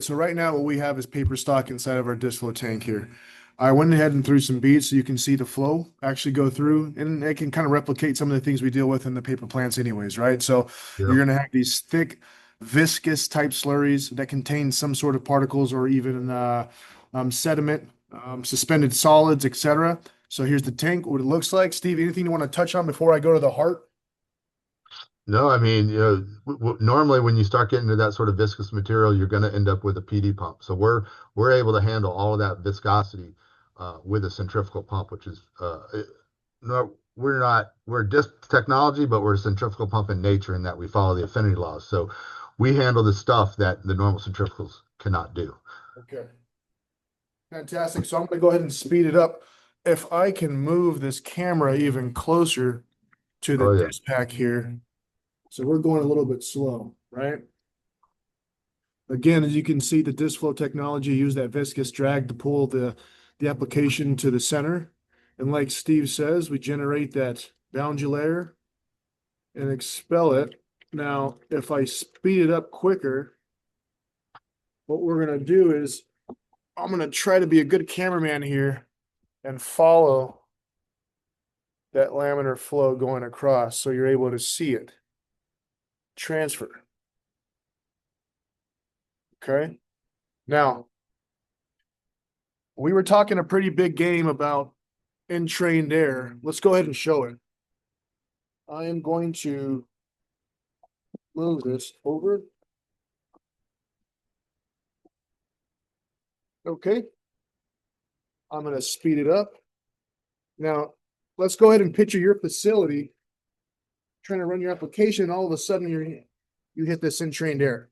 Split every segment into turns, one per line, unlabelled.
So right now what we have is paper stock inside of our Discflo tank here. I went ahead and threw some beads so you can see the flow actually go through, and it can kind of replicate some of the things we deal with in the paper plants anyways, right? So you're
Yep.
going to have these thick, viscous type slurries that contain some sort of particles or even sediment, suspended solids, etc. So here's the tank, what it looks like. Steve, anything you want to touch on before I go to the heart?
No, I mean, normally when you start getting to that sort of viscous material, you're going to end up with a PD pump. So we're able to handle all of that viscosity with a centrifugal pump, which is no, we're just technology, but we're a centrifugal pump in nature in that we follow the affinity laws. So we handle the stuff that the normal centrifugals cannot do.
Okay. Fantastic. So I'm going to go ahead and speed it up. If I can move this camera even closer to the
Oh yeah.
disc pack here. So we're going a little bit slow, right? Again, as you can see, the Discflo technology use that viscous drag to pull the application to the center. And like Steve says, we generate that boundary layer and expel it. Now, if I speed it up quicker, what we're going to do is I'm going to try to be a good cameraman here and follow that laminar flow going across so you're able to see it transfer. Okay. Now, we were talking a pretty big game about entrained air. Let's go ahead and show it. I am going to move this over. Okay. I'm going to speed it up. Now, let's go ahead and picture your facility trying to run your application. All of a sudden, you hit this entrained air.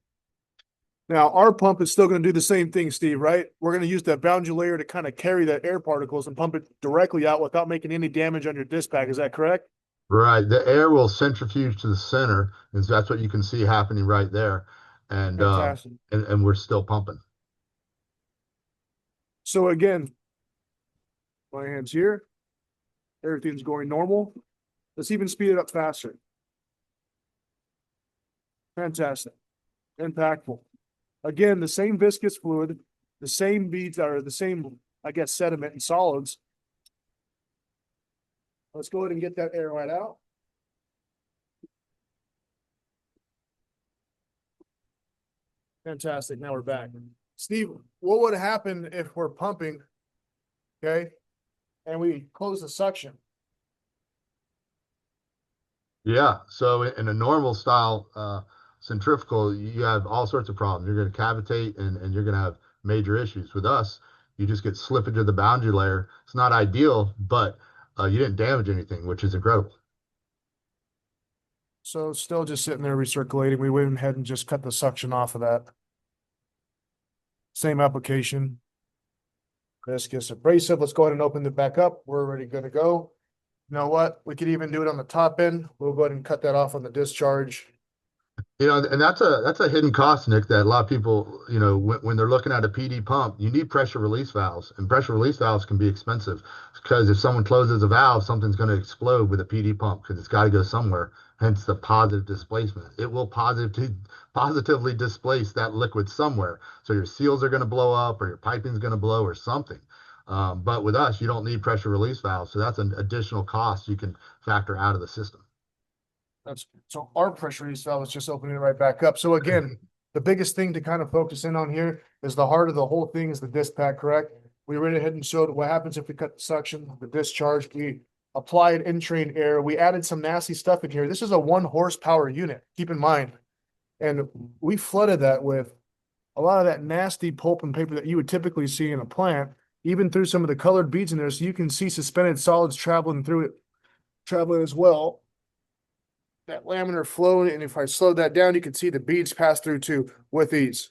Now, our pump is still going to do the same thing, Steve, right? We're going to use that boundary layer to kind of carry that air particles and pump it directly out without making any damage on your disc pack. Is that correct?
Right. The air will centrifuge to the center, and so that's what you can see happening right there. And
Fantastic.
and we're still pumping.
So again, my hands here, everything's going normal. Let's even speed it up faster. Fantastic. Impactful. Again, the same viscous fluid, the same beads are the same, I guess, sediment and solids. Let's go ahead and get that air right out. Fantastic. Now we're back. Steve, what would happen if we're pumping, okay, and we close the suction?
Yeah. So in a normal style centrifugal, you have all sorts of problems. You're going to cavitate and you're going to have major issues. With us, you just get slippage of the boundary layer. It's not ideal, but you didn't damage anything, which is incredible.
So still just sitting there recirculating. We went ahead and just cut the suction off of that. Same application. Viscous abrasive. Let's go ahead and open it back up. We're already going to go. You know what? We could even do it on the top end. We'll go ahead and cut that off on the discharge.
And that's a hidden cost, Nick, that a lot of people, when they're looking at a PD pump, you need pressure release valves, and pressure release valves can be expensive because if someone closes a valve, something's going to explode with a PD pump because it's got to go somewhere. Hence the positive displacement. It will positively displace that liquid somewhere. So your seals are going to blow up, or your piping's going to blow, or something. But with us, you don't need pressure release valves, so that's an additional cost you can factor out of the system.
That's so our pressure release valve is just opening it right back up. So again, the biggest thing to kind of focus in on here is the heart of the whole thing is the disc pack, correct? We went ahead and showed what happens if we cut the suction, the discharge. We applied entrained air. We added some nasty stuff in here. This is a 1 horsepower unit, keep in mind. And we flooded that with a lot of that nasty pulp and paper that you would typically see in a plant, even through some of the colored beads in there. So you can see suspended solids traveling through it, traveling as well. That laminar flow, and if I slow that down, you can see the beads pass through too with ease.